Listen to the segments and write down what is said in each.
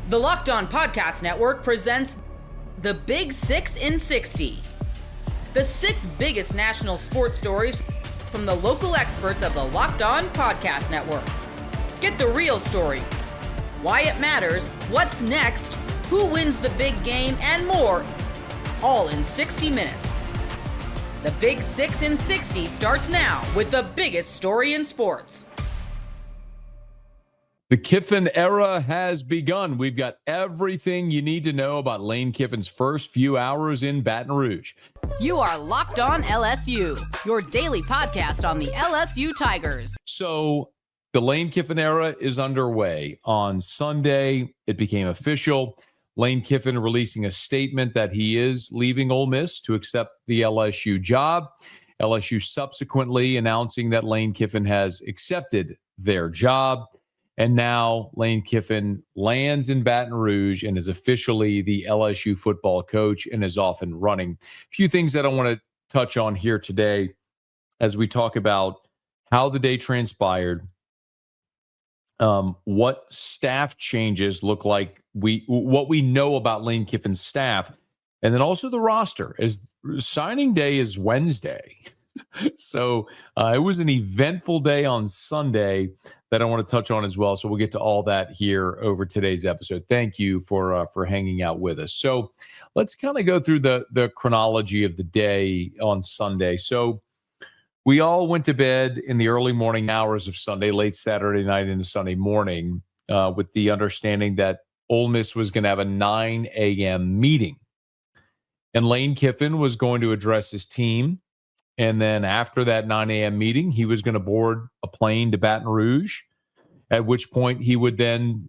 The Locked On Podcast Network presents the Big 6 in 60. The 6 biggest national sports stories from the local experts of the Locked On Podcast Network. Get the real story, why it matters, what's next, who wins the big game, and more, all in 60 minutes. The Big 6 in 60 starts now with the biggest story in sports. The Kiffin era has begun. We've got everything you need to know about Lane Kiffin's first few hours in Baton Rouge. You are Locked On LSU, your daily podcast on the LSU Tigers. So the Lane Kiffin era is underway. On Sunday, it became official. Lane Kiffin releasing a statement that he is leaving Ole Miss to accept the LSU job. LSU subsequently announcing that Lane Kiffin has accepted their job. And now Lane Kiffin lands in Baton Rouge and is officially the LSU football coach and is off and running. A few things that I want to touch on here today as we talk about how the day transpired, what staff changes look like, what we know about Lane Kiffin's staff, and then also the roster. As signing day is Wednesday. So it was an eventful day on Sunday that I want to touch on as well. So we'll get to all that here over today's episode. Thank you for hanging out with us. So let's kind of go through the chronology of the day on Sunday. So we all went to bed in the early morning hours of Sunday, late Saturday night into Sunday morning, with the understanding that Ole Miss was going to have a 9 a.m. meeting. And Lane Kiffin was going to address his team. And then after that 9 a.m. meeting, he was going to board a plane to Baton Rouge, at which point he would then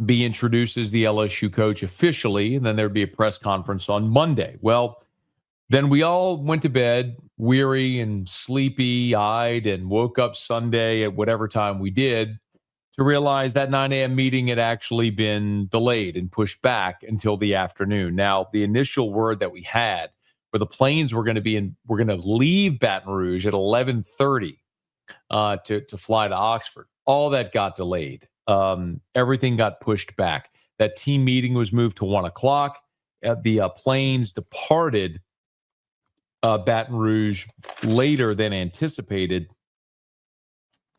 be introduced as the LSU coach officially, and then there'd be a press conference on Monday. Well, then we all went to bed weary and sleepy-eyed and woke up Sunday at whatever time we did to realize that 9 a.m. meeting had actually been delayed and pushed back until the afternoon. Now, the initial word that we had where the planes were going to leave Baton Rouge at 11:30 to fly to Oxford. All that got delayed. Everything got pushed back. That team meeting was moved to 1 o'clock. The planes departed Baton Rouge later than anticipated.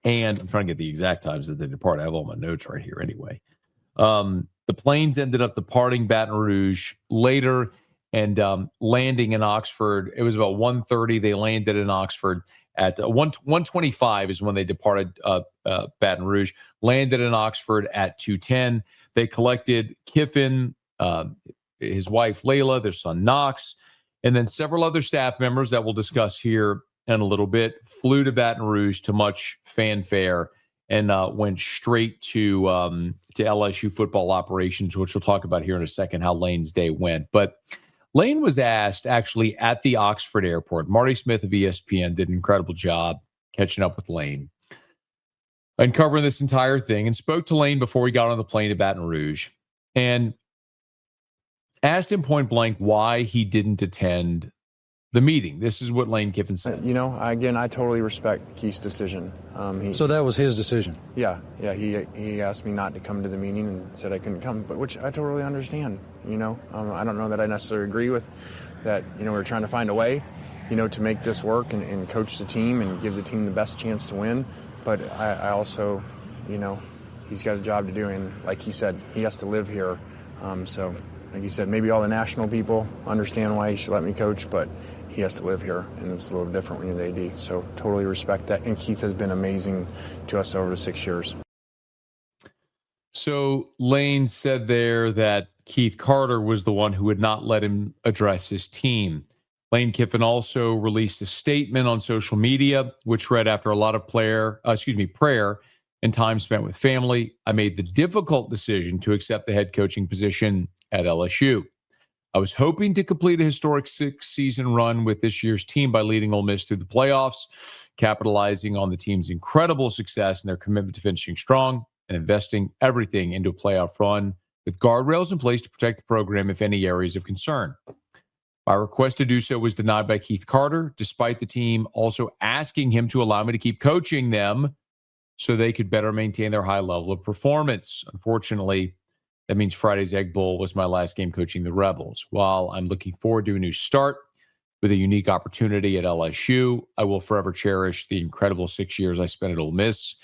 And I'm trying to get the exact times that they depart. I have all my notes right here anyway. The planes ended up departing Baton Rouge later and landing in Oxford. It was about 1:30. They landed in Oxford at 1:25 is when they departed Baton Rouge. Landed in Oxford at 2:10. They collected Kiffin, his wife Layla, their son Knox, and then several other staff members that we'll discuss here in a little bit. Flew to Baton Rouge to much fanfare and went straight to LSU football operations, which we'll talk about here in a second, how Lane's day went. But Lane was asked actually at the Oxford airport. Marty Smith of ESPN did an incredible job catching up with Lane and covering this entire thing, and spoke to Lane before he got on the plane to Baton Rouge and asked him point blank why he didn't attend the meeting. This is what Lane Kiffin said. Again, I totally respect Keith's decision. So that was his decision? Yeah. He asked me not to come to the meeting and said I couldn't come, but which I totally understand. I don't know that I necessarily agree with that. We're trying to find a way, to make this work and coach the team and give the team the best chance to win. But I also, he's got a job to do, and like he said, he has to live here. So, like he said, maybe all the national people understand why he should let me coach, but he has to live here, and it's a little different when you're the AD. So totally respect that. And Keith has been amazing to us over the 6 years. So Lane said there that Keith Carter was the one who would not let him address his team. Lane Kiffin also released a statement on social media, which read, after a lot of prayer and time spent with family, I made the difficult decision to accept the head coaching position at LSU. I was hoping to complete a historic 6-season run with this year's team by leading Ole Miss through the playoffs, capitalizing on the team's incredible success and their commitment to finishing strong and investing everything into a playoff run with guardrails in place to protect the program if any areas of concern. My request to do so was denied by Keith Carter, despite the team also asking him to allow me to keep coaching them so they could better maintain their high level of performance. Unfortunately, that means Friday's Egg Bowl was my last game coaching the Rebels. While I'm looking forward to a new start with a unique opportunity at LSU, I will forever cherish the incredible 6 years I spent at Ole Miss,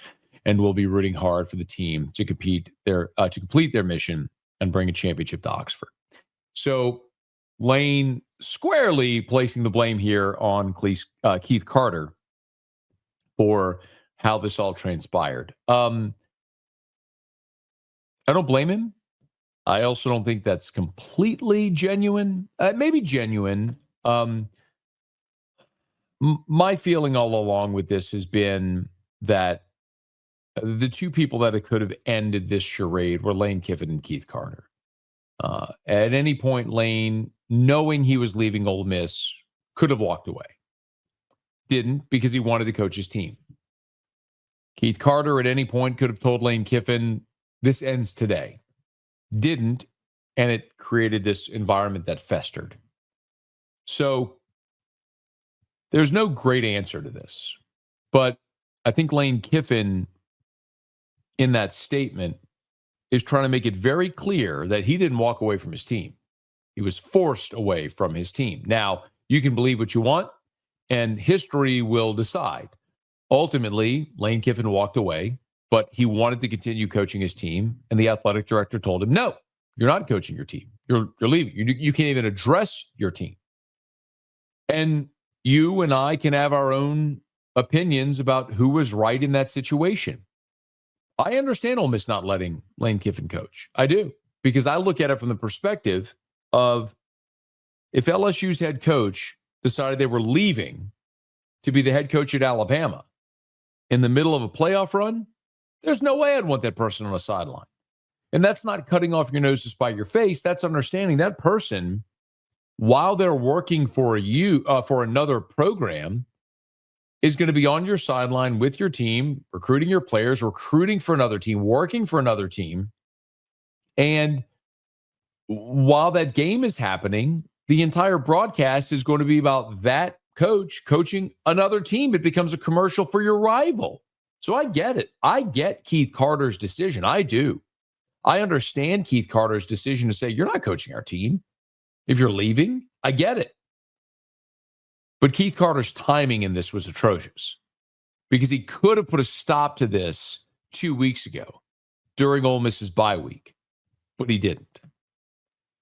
and will be rooting hard for the team to complete their mission and bring a championship to Oxford. So Lane squarely placing the blame here on Keith Carter for how this all transpired. I don't blame him. I also don't think that's completely genuine. Maybe genuine. My feeling all along with this has been that the two people that could have ended this charade were Lane Kiffin and Keith Carter. At any point, Lane, knowing he was leaving Ole Miss, could have walked away. Didn't, because he wanted to coach his team. Keith Carter at any point could have told Lane Kiffin, this ends today. Didn't, and it created this environment that festered. So there's no great answer to this. But I think Lane Kiffin, in that statement, is trying to make it very clear that he didn't walk away from his team. He was forced away from his team. Now, you can believe what you want, and history will decide. Ultimately, Lane Kiffin walked away, but he wanted to continue coaching his team, and the athletic director told him, no, you're not coaching your team. You're leaving. You can't even address your team. And you and I can have our own opinions about who was right in that situation. I understand Ole Miss not letting Lane Kiffin coach. I do, because I look at it from the perspective of if LSU's head coach decided they were leaving to be the head coach at Alabama in the middle of a playoff run, there's no way I'd want that person on the sideline. And that's not cutting off your nose to spite your face. That's understanding that person, while they're working for for another program, is going to be on your sideline with your team, recruiting your players, recruiting for another team, working for another team. And while that game is happening, the entire broadcast is going to be about that coach coaching another team. It becomes a commercial for your rival. So I get it. I get Keith Carter's decision. I do. I understand Keith Carter's decision to say, you're not coaching our team if you're leaving. I get it. But Keith Carter's timing in this was atrocious, because he could have put a stop to this 2 weeks ago during Ole Miss's bye week, but he didn't.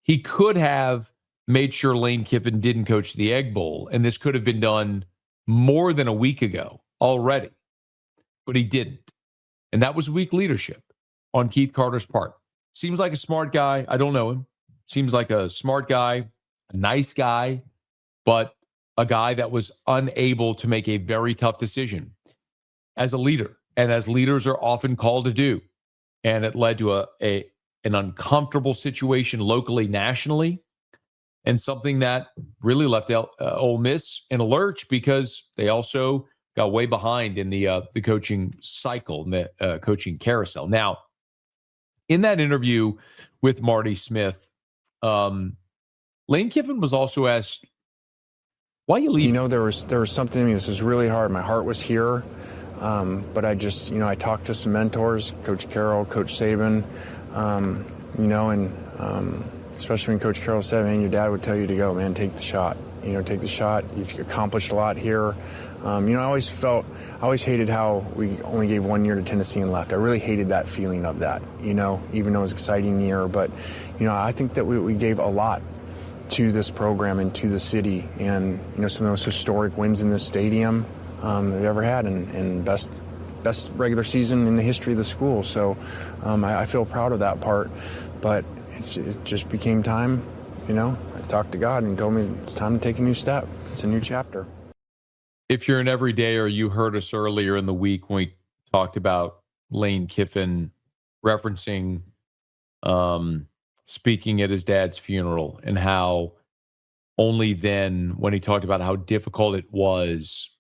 He could have made sure Lane Kiffin didn't coach the Egg Bowl, and this could have been done more than a week ago already, but he didn't. And that was weak leadership on Keith Carter's part. Seems like a smart guy. I don't know him. Seems like a smart guy, a nice guy, but a guy that was unable to make a very tough decision as a leader, and as leaders are often called to do. And it led to an uncomfortable situation locally, nationally, and something that really left Ole Miss in a lurch, because they also got way behind in the coaching cycle, in the coaching carousel. Now, in that interview with Marty Smith, Lane Kiffin was also asked, why are you leaving? You know, there was something in me. This was really hard. My heart was here, but I just, I talked to some mentors, Coach Carroll, Coach Saban, and especially when Coach Carroll said, man, your dad would tell you to go, man, take the shot. Take the shot. You've accomplished a lot here. I always hated how we only gave 1 year to Tennessee and left. I really hated that feeling of that, even though it was an exciting year. But, I think that we gave a lot to this program and to the city, and some of the most historic wins in this stadium they've ever had, and best regular season in the history of the school. So I feel proud of that part, but it just became time. I talked to God, and he told me it's time to take a new step. It's a new chapter. If you're an everydayer, you heard us earlier in the week when we talked about Lane Kiffin referencing speaking at his dad's funeral, and how only then, when he talked about how difficult it was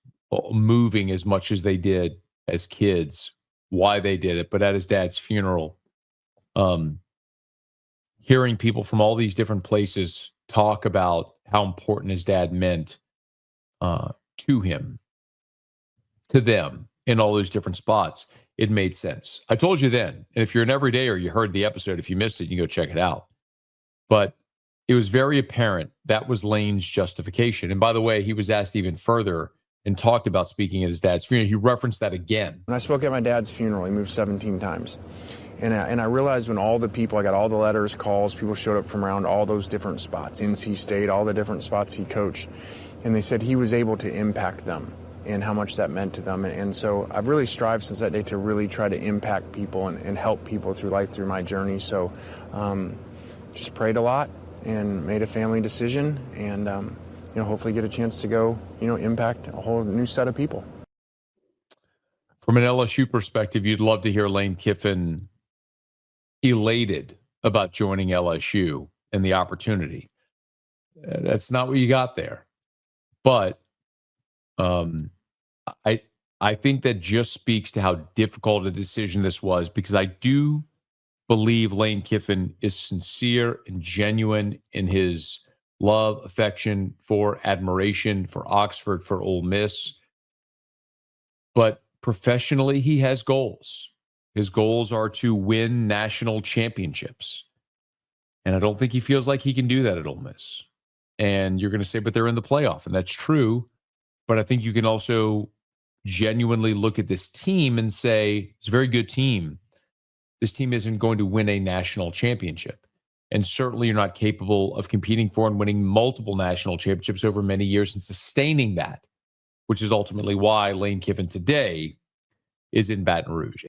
moving as much as they did as kids, why they did it, but at his dad's funeral, hearing people from all these different places talk about how important his dad meant to him, to them in all those different spots, it made sense. I told you then, and if you're an everydayer, you heard the episode. If you missed it, you can go check it out. But it was very apparent that was Lane's justification. And by the way, he was asked even further and talked about speaking at his dad's funeral. He referenced that again. When I spoke at my dad's funeral, he moved 17 times. And I realized when all the people, I got all the letters, calls, people showed up from around all those different spots, NC State, all the different spots he coached. And they said he was able to impact them and how much that meant to them. And so I've really strived since that day to really try to impact people and help people through life, through my journey. So just prayed a lot and made a family decision and, hopefully get a chance to go, impact a whole new set of people. From an LSU perspective, you'd love to hear Lane Kiffin elated about joining LSU and the opportunity. That's not what you got there. But I think that just speaks to how difficult a decision this was, because I do believe Lane Kiffin is sincere and genuine in his love, affection, for admiration for Oxford, for Ole Miss. But professionally, he has goals. His goals are to win national championships. And I don't think he feels like he can do that at Ole Miss. And you're going to say, but they're in the playoff. And that's true. But I think you can also genuinely look at this team and say, it's a very good team. This team isn't going to win a national championship. And certainly you're not capable of competing for and winning multiple national championships over many years and sustaining that, which is ultimately why Lane Kiffin today is in Baton Rouge.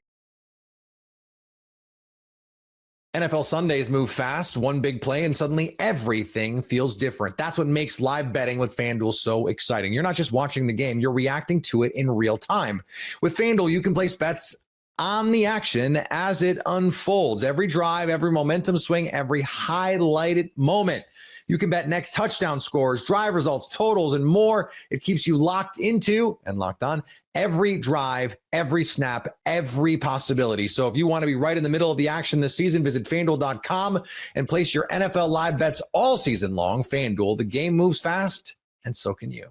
NFL Sundays move fast, one big play, and suddenly everything feels different. That's what makes live betting with FanDuel so exciting. You're not just watching the game, you're reacting to it in real time. With FanDuel, you can place bets on the action as it unfolds. Every drive, every momentum swing, every highlighted moment. You can bet next touchdown scores, drive results, totals, and more. It keeps you locked into and locked on every drive, every snap, every possibility. So if you want to be right in the middle of the action this season, visit FanDuel.com and place your NFL live bets all season long. FanDuel, the game moves fast, and so can you.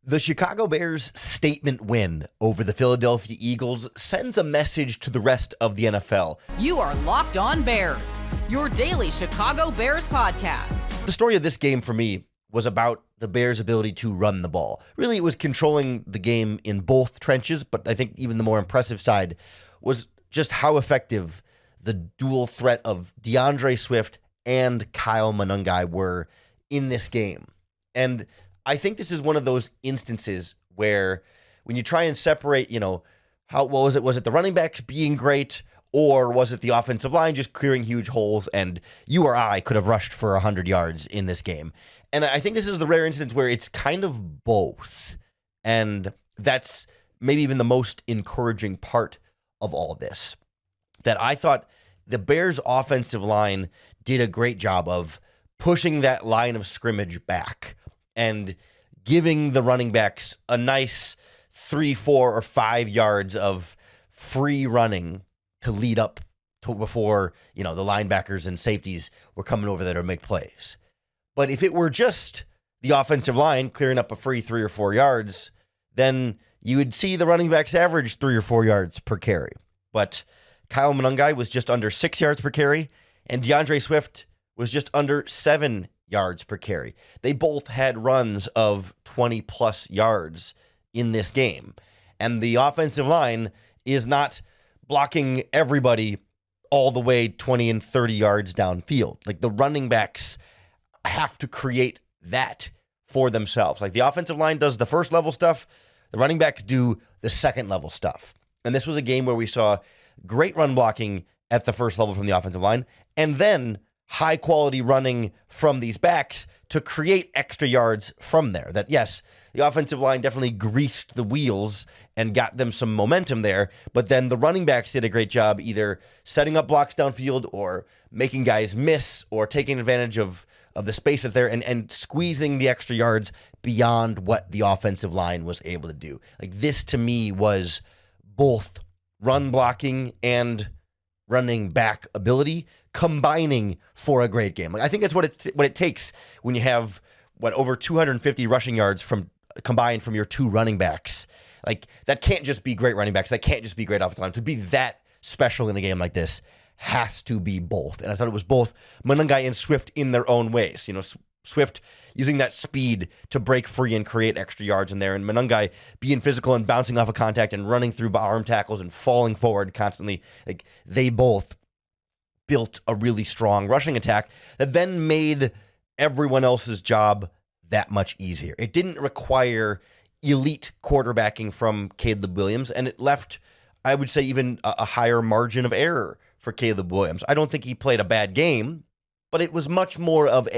The Chicago Bears' statement win over the Philadelphia Eagles sends a message to the rest of the NFL. You are Locked On Bears, your daily Chicago Bears podcast. The story of this game for me was about the Bears' ability to run the ball. Really, it was controlling the game in both trenches, but I think even the more impressive side was just how effective the dual threat of DeAndre Swift and Kyle Monangai were in this game. And I think this is one of those instances where when you try and separate, how well was it? Was it the running backs being great, or was it the offensive line just clearing huge holes and you or I could have rushed for 100 yards in this game? And I think this is the rare instance where it's kind of both. And that's maybe even the most encouraging part of all this. That I thought the Bears' offensive line did a great job of pushing that line of scrimmage back and giving the running backs a nice 3, 4, or 5 yards of free running to lead up to before, the linebackers and safeties were coming over there to make plays. But if it were just the offensive line clearing up a free 3 or 4 yards, then you would see the running backs average 3 or 4 yards per carry. But Kyle Monangai was just under 6 yards per carry, and DeAndre Swift was just under 7 yards per carry. They both had runs of 20-plus yards in this game. And the offensive line is not blocking everybody all the way 20 and 30 yards downfield. Like, the running backs have to create that for themselves. Like, the offensive line does the first level stuff, the running backs do the second level stuff. And this was a game where we saw great run blocking at the first level from the offensive line, and then high quality running from these backs to create extra yards from there. That, yes, the offensive line definitely greased the wheels and got them some momentum there, but then the running backs did a great job either setting up blocks downfield or making guys miss or taking advantage of the spaces there and squeezing the extra yards beyond what the offensive line was able to do. Like, this to me was both run blocking and running back ability combining for a great game. Like, I think that's what it takes when you have over 250 rushing yards from combined from your two running backs. Like, that can't just be great running backs. That can't just be great offensive line. To be that special in a game like this has to be both. And I thought it was both Monangai and Swift in their own ways. Swift using that speed to break free and create extra yards in there, and Monangai being physical and bouncing off of contact and running through arm tackles and falling forward constantly. Like, they both built a really strong rushing attack that then made everyone else's job that much easier. It didn't require elite quarterbacking from Caleb Williams, and it left, I would say, even a higher margin of error for Caleb Williams. I don't think he played a bad game, but it was much more of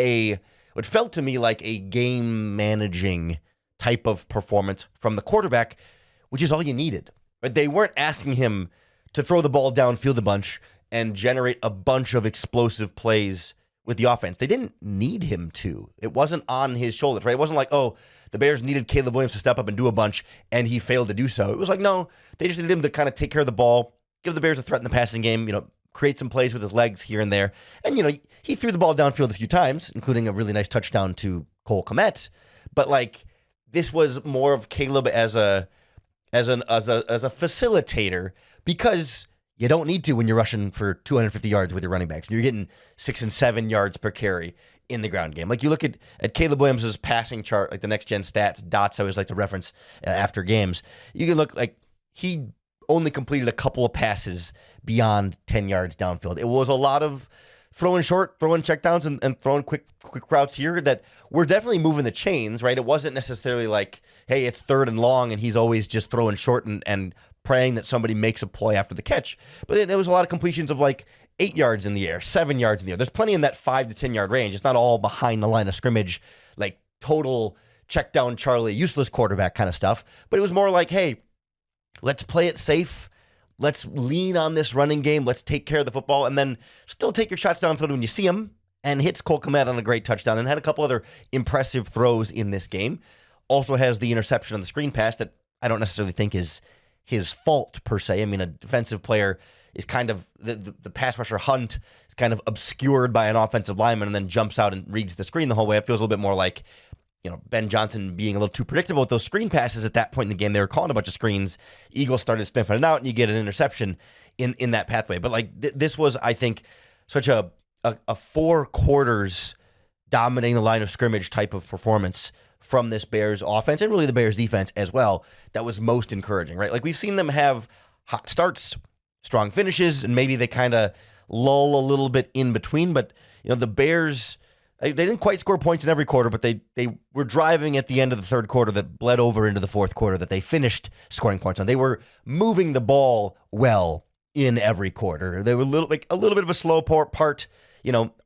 what felt to me like a game managing type of performance from the quarterback, which is all you needed. But they weren't asking him to throw the ball downfield a bunch and generate a bunch of explosive plays with the offense. They didn't need him to. It wasn't on his shoulders, right? It wasn't like, oh, the Bears needed Caleb Williams to step up and do a bunch, and he failed to do so. It was like, no, they just needed him to kind of take care of the ball, give the Bears a threat in the passing game, create some plays with his legs here and there. And, he threw the ball downfield a few times, including a really nice touchdown to Cole Kmet. But, this was more of Caleb as a facilitator, because you don't need to when you're rushing for 250 yards with your running backs. You're getting 6 and 7 yards per carry in the ground game. You look at Caleb Williams' passing chart, like the Next Gen Stats, dots I always like to reference after games. You can look like he only completed a couple of passes beyond 10 yards downfield. It was a lot of throwing short, throwing checkdowns, and throwing quick routes here that were definitely moving the chains, right? It wasn't necessarily like, hey, it's 3rd and long, and he's always just throwing short and praying that somebody makes a play after the catch. But then there was a lot of completions of 8 yards in the air, 7 yards in the air. There's plenty in that 5 to 10 yard range. It's not all behind the line of scrimmage, total check down Charlie, useless quarterback kind of stuff. But it was more like, hey, let's play it safe. Let's lean on this running game. Let's take care of the football, and then still take your shots downfield when you see them. And hits Cole Kmet on a great touchdown, and had a couple other impressive throws in this game. Also has the interception on the screen pass that I don't necessarily think is his fault per se. I mean, a defensive player is kind of the pass rusher hunt is kind of obscured by an offensive lineman, and then jumps out and reads the screen the whole way. It feels a little bit more like Ben Johnson being a little too predictable with those screen passes at that point in the game. They were calling a bunch of screens. Eagles started sniffing it out, and you get an interception in that pathway. But this was, I think, such a 4 quarters dominating the line of scrimmage type of performance from this Bears offense, and really the Bears defense as well, that was most encouraging, right? We've seen them have hot starts, strong finishes, and maybe they kind of lull a little bit in between. But, the Bears, they didn't quite score points in every quarter, but they were driving at the end of the third quarter that bled over into the fourth quarter that they finished scoring points on. They were moving the ball well in every quarter. They were a little bit of a slow part,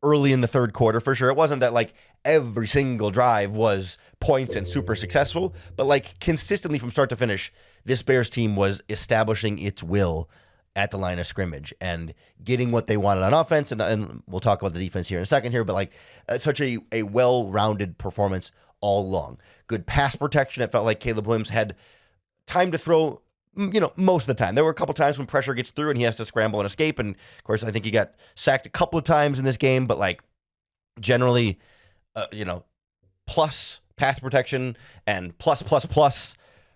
early in the third quarter for sure. It wasn't that every single drive was points and super successful, but consistently from start to finish, this Bears team was establishing its will at the line of scrimmage and getting what they wanted on offense. And we'll talk about the defense here in a second here, but such a well-rounded performance all along. Good pass protection. It felt like Caleb Williams had time to throw, most of the time. There were a couple times when pressure gets through and he has to scramble and escape. And of course, I think he got sacked a couple of times in this game, but generally, plus pass protection and plus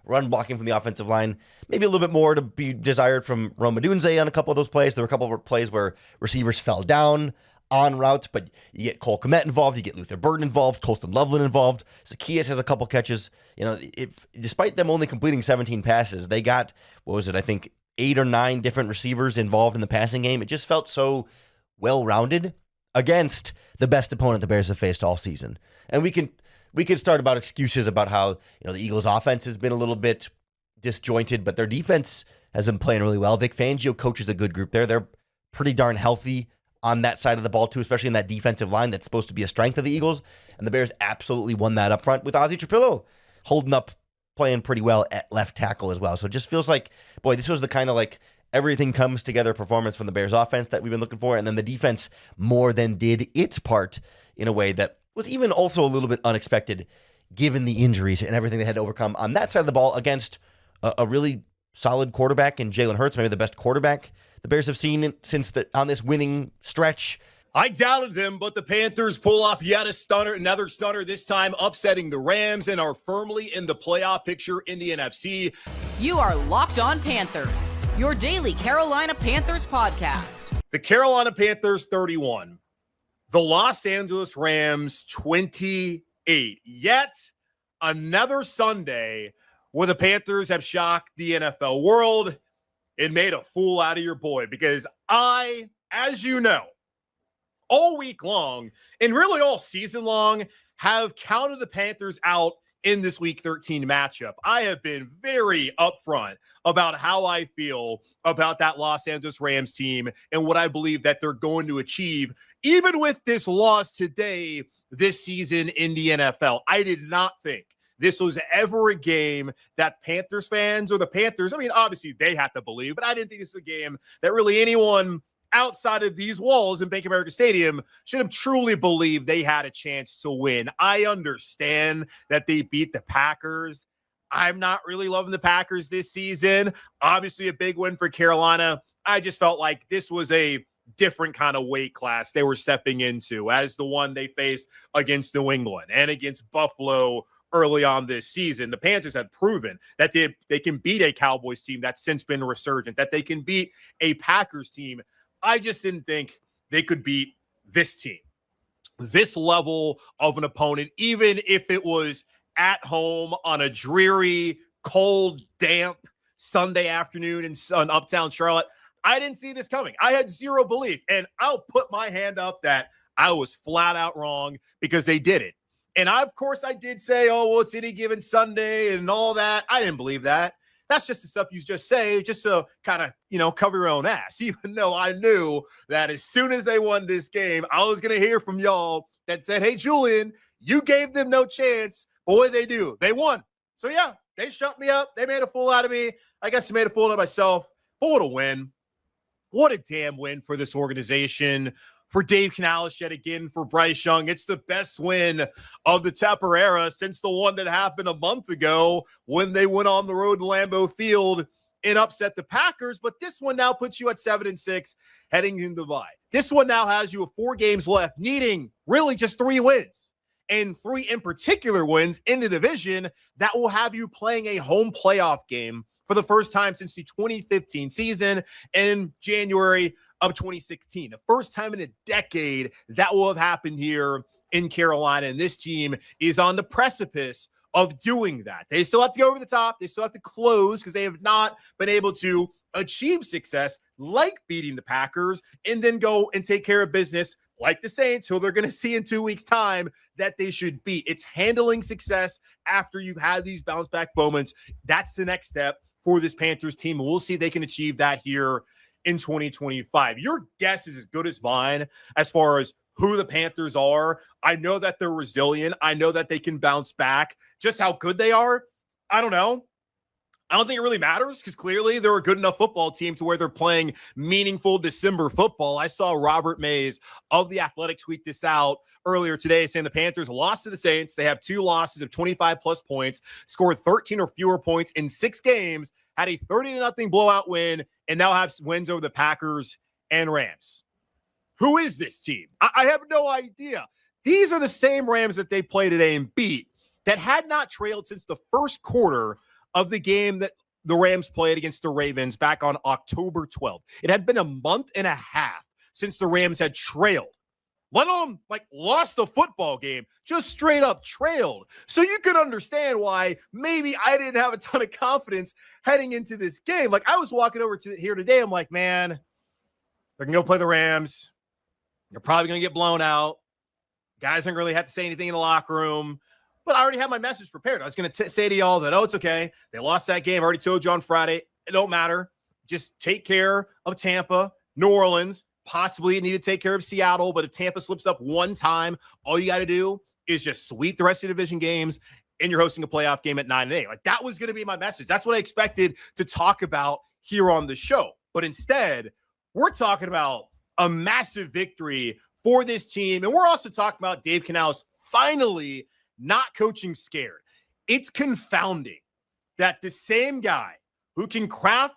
run blocking from the offensive line. Maybe a little bit more to be desired from Rome Odunze on a couple of those plays. There were a couple of plays where receivers fell down on routes, but you get Cole Kmet involved, you get Luther Burden involved, Colston Loveland involved. Zacchaeus has a couple catches. Despite them only completing 17 passes, they got, I think 8 or 9 different receivers involved in the passing game. It just felt so well-rounded against the best opponent the Bears have faced all season. And we could start about excuses about how the Eagles' offense has been a little bit disjointed, but their defense has been playing really well. Vic Fangio coaches a good group there. They're pretty darn healthy on that side of the ball too, especially in that defensive line that's supposed to be a strength of the Eagles. And the Bears absolutely won that up front with Ozzie Trapillo holding up, playing pretty well at left tackle as well. So it just feels like, this was the kind of everything comes together performance from the Bears offense that we've been looking for. And then the defense more than did its part in a way that was even also a little bit unexpected given the injuries and everything they had to overcome on that side of the ball against a really solid quarterback in Jalen Hurts, maybe the best quarterback the Bears have seen since on this winning stretch. I doubted them, but the Panthers pull off yet another stunner, this time upsetting the Rams and are firmly in the playoff picture in the NFC. You are Locked On Panthers, your daily Carolina Panthers podcast. The Carolina Panthers 31, the Los Angeles Rams 28. Yet another Sunday where the Panthers have shocked the NFL world and made a fool out of your boy, because I, as you know, all week long and really all season long, have counted the Panthers out in this Week 13 matchup. I have been very upfront about how I feel about that Los Angeles Rams team and what I believe that they're going to achieve, even with this loss today this season in the NFL. I did not think this was ever a game that Panthers fans or the Panthers, I mean, obviously they have to believe, but I didn't think this was a game that really anyone outside of these walls in Bank of America Stadium should have truly believed they had a chance to win. I understand that they beat the Packers. I'm not really loving the Packers this season. Obviously a big win for Carolina. I just felt like this was a different kind of weight class they were stepping into as the one they faced against New England and against Buffalo early on this season. The Panthers had proven that they can beat a Cowboys team that's since been resurgent, that they can beat a Packers team. I just didn't think they could beat this team, this level of an opponent, even if it was at home on a dreary, cold, damp Sunday afternoon in uptown Charlotte. I didn't see this coming. I had zero belief, and I'll put my hand up that I was flat out wrong because they did it. And of course I did say, oh, well, it's any given Sunday and all that. I didn't believe that. That's just the stuff you just say just to kind of, cover your own ass, even though I knew that as soon as they won this game, I was going to hear from y'all that said, hey, Julian, you gave them no chance. But what did they do? They won. So, yeah, they shut me up. They made a fool out of me. I guess I made a fool out of myself. But what a win. What a damn win for this organization. For Dave Canales yet again, for Bryce Young. It's the best win of the Tepper era since the one that happened a month ago when they went on the road to Lambeau Field and upset the Packers. But this one now puts you at 7-6 heading into the bye. This one now has you with 4 games left, needing really just 3 wins, and 3 in particular wins in the division that will have you playing a home playoff game for the first time since the 2015 season in January of 2016. The first time in a decade that will have happened here in Carolina. And this team is on the precipice of doing that. They still have to go over the top. They still have to close because they have not been able to achieve success like beating the Packers and then go and take care of business like the Saints, who they're going to see in 2 weeks' time, that they should beat. It's handling success after you've had these bounce back moments. That's the next step for this Panthers team. And we'll see if they can achieve that here in 2025. Your guess is as good as mine as far as who the Panthers are. I know that they're resilient. I know that they can bounce back. Just how good they are, I don't know. I don't think it really matters because clearly they're a good enough football team to where they're playing meaningful December football. I saw Robert Mays of The Athletic tweet this out earlier today saying the Panthers lost to the Saints. They have 2 losses of 25-plus points, scored 13 or fewer points in 6 games, had a 30-0 blowout win, and now have wins over the Packers and Rams. Who is this team? I have no idea. These are the same Rams that they played today and beat that had not trailed since the first quarter of the game that the Rams played against the Ravens back on October 12th. It had been a month and a half since the Rams had trailed, let alone lost the football game, just straight up trailed. So you can understand why maybe I didn't have a ton of confidence heading into this game. I was walking over to here today. I'm like, man, they're going to go play the Rams. They're probably going to get blown out. Guys don't really have to say anything in the locker room. But I already had my message prepared. I was going to say to y'all that, it's okay. They lost that game. I already told you on Friday. It don't matter. Just take care of Tampa, New Orleans. Possibly you need to take care of Seattle. But if Tampa slips up one time, all you got to do is just sweep the rest of the division games, and you're hosting a playoff game at 9-8. That was going to be my message. That's what I expected to talk about here on the show. But instead, we're talking about a massive victory for this team. And we're also talking about Dave Canales finally not coaching scared. It's confounding that the same guy who can craft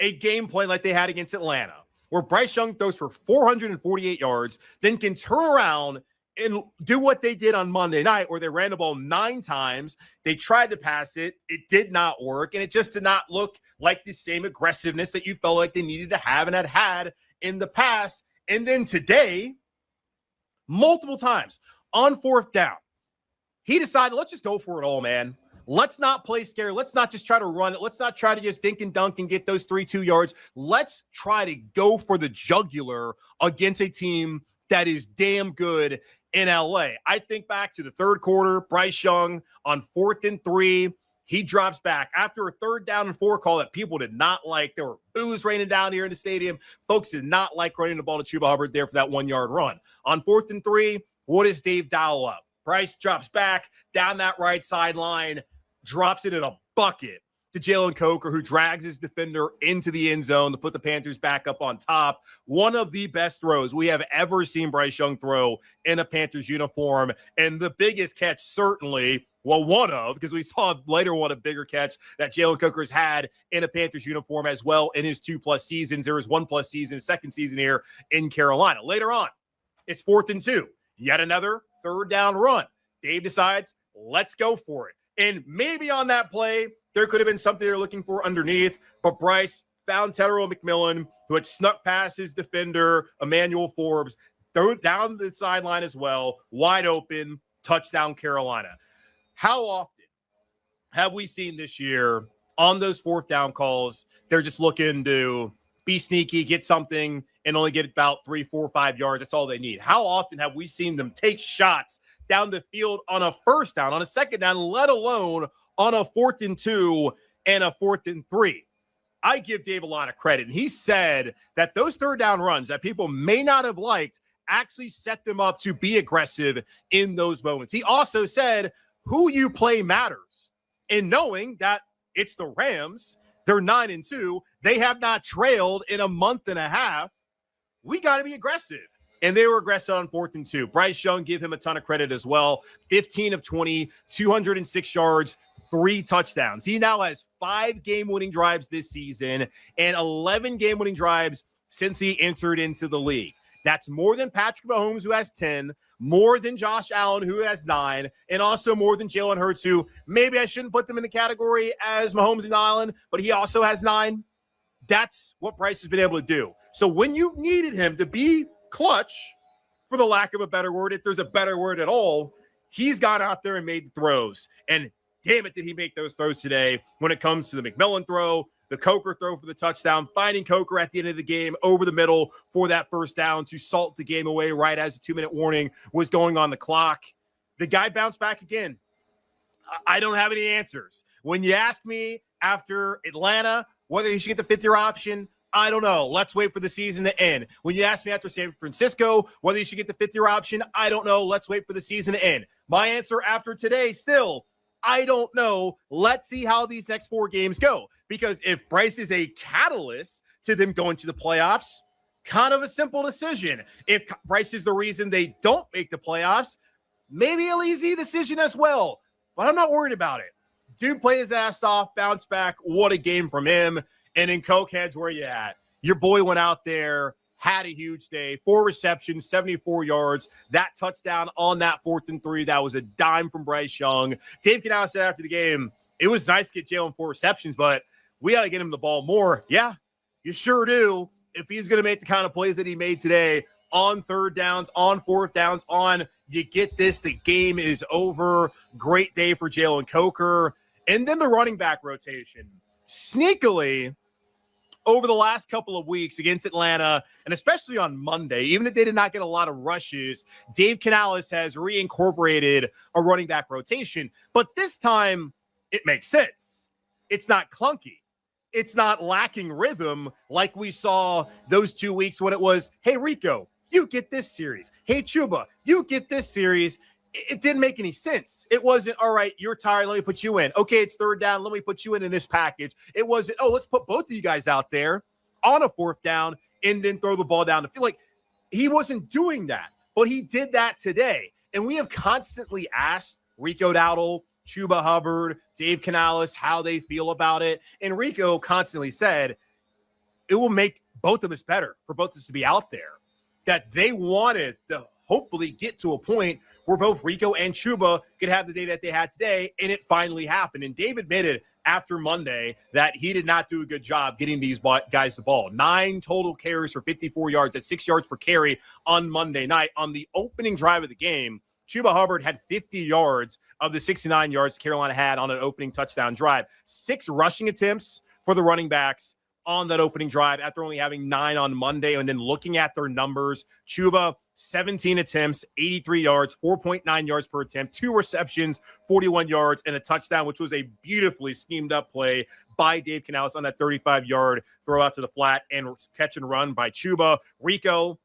a game plan like they had against Atlanta, where Bryce Young throws for 448 yards, then can turn around and do what they did on Monday night, where they ran the ball 9 times. They tried to pass it. It did not work, and it just did not look like the same aggressiveness that you felt like they needed to have and had in the past. And then today, multiple times on 4th down, he decided, let's just go for it all, man. Let's not play scared. Let's not just try to run it. Let's not try to just dink and dunk and get those 2 yards. Let's try to go for the jugular against a team that is damn good in LA. I think back to the 3rd quarter, Bryce Young on 4th and 3, he drops back after a 3rd down and 4 call that people did not like. There were boos raining down here in the stadium. Folks did not like running the ball to Chuba Hubbard there for that 1-yard run. On 4th and 3, what is Dave dial up? Bryce drops back down that right sideline, drops it in a bucket to Jalen Coker, who drags his defender into the end zone to put the Panthers back up on top. One of the best throws we have ever seen Bryce Young throw in a Panthers uniform. And the biggest catch, certainly, well, one of, because we saw later one, a bigger catch that Jalen Coker's had in a Panthers uniform as well in his 2+ seasons. There was 1+ season, 2nd season here in Carolina. Later on, it's 4th and 2, yet another 3rd down run. Dave decides, let's go for it. And maybe on that play, there could have been something they're looking for underneath, but Bryce found Tedero McMillan, who had snuck past his defender, Emmanuel Forbes, threw it down the sideline as well, wide open, touchdown Carolina. How often have we seen this year on those 4th down calls, they're just looking to be sneaky, get something, and only get about 3, 4, 5 yards. That's all they need. How often have we seen them take shots down the field on a 1st down, on a 2nd down, let alone on a 4th and 2 and a 4th and 3? I give Dave a lot of credit. And he said that those 3rd down runs that people may not have liked actually set them up to be aggressive in those moments. He also said who you play matters. And knowing that it's the Rams, they're 9-2, they have not trailed in a month and a half, we got to be aggressive. And they were aggressive on 4th and 2. Bryce Young, give him a ton of credit as well. 15 of 20, 206 yards, 3 touchdowns. He now has 5 game-winning drives this season and 11 game-winning drives since he entered into the league. That's more than Patrick Mahomes, who has 10, more than Josh Allen, who has 9, and also more than Jalen Hurts, who maybe I shouldn't put them in the category as Mahomes and Allen, but he also has 9. That's what Bryce has been able to do. So when you needed him to be clutch, for the lack of a better word, if there's a better word at all, he's gone out there and made the throws. And damn it, did he make those throws today when it comes to the McMillan throw, the Coker throw for the touchdown, finding Coker at the end of the game over the middle for that 1st down to salt the game away right as the 2-minute warning was going on the clock. The guy bounced back again. I don't have any answers. When you ask me after Atlanta whether he should get the 5th-year option, I don't know. Let's wait for the season to end. When you ask me after San Francisco whether you should get the 5th-year option, I don't know. Let's wait for the season to end. My answer after today, still, I don't know. Let's see how these next 4 games go. Because if Bryce is a catalyst to them going to the playoffs, kind of a simple decision. If Bryce is the reason they don't make the playoffs, maybe an easy decision as well. But I'm not worried about it. Dude played his ass off, bounced back. What a game from him. And in Cokeheads, where you at? Your boy went out there, had a huge day, 4 receptions, 74 yards, that touchdown on that 4th and 3. That was a dime from Bryce Young. Dave Canales said after the game, it was nice to get Jalen 4 receptions, but we got to get him the ball more. Yeah, you sure do. If he's going to make the kind of plays that he made today on 3rd downs, on 4th downs, on you get this, the game is over. Great day for Jalen Coker. And then the running back rotation. Sneakily, over the last couple of weeks against Atlanta, and especially on Monday, even if they did not get a lot of rushes, Dave Canales has reincorporated a running back rotation. But this time, it makes sense. It's not clunky. It's not lacking rhythm like we saw those 2 weeks when it was, hey, Rico, you get this series. Hey, Chuba, you get this series. It didn't make any sense. It wasn't, all right, you're tired, let me put you in. Okay, it's 3rd down, let me put you in this package. It wasn't, oh, let's put both of you guys out there on a 4th down and then throw the ball down the field. Like, he wasn't doing that, but he did that today. And we have constantly asked Rico Dowdle, Chuba Hubbard, Dave Canales how they feel about it. And Rico constantly said, it will make both of us better, for both of us to be out there, that they wanted to hopefully get to a point where both Rico and Chuba could have the day that they had today, and it finally happened. And Dave admitted after Monday that he did not do a good job getting these guys the ball. 9 total carries for 54 yards at 6 yards per carry on Monday night. On the opening drive of the game, Chuba Hubbard had 50 yards of the 69 yards Carolina had on an opening touchdown drive. 6 rushing attempts for the running backs on that opening drive after only having 9 on Monday. And then looking at their numbers, Chuba, 17 attempts, 83 yards, 4.9 yards per attempt, 2 receptions, 41 yards, and a touchdown, which was a beautifully schemed up play by Dave Canales on that 35-yard throw out to the flat and catch and run by Chuba. Rico,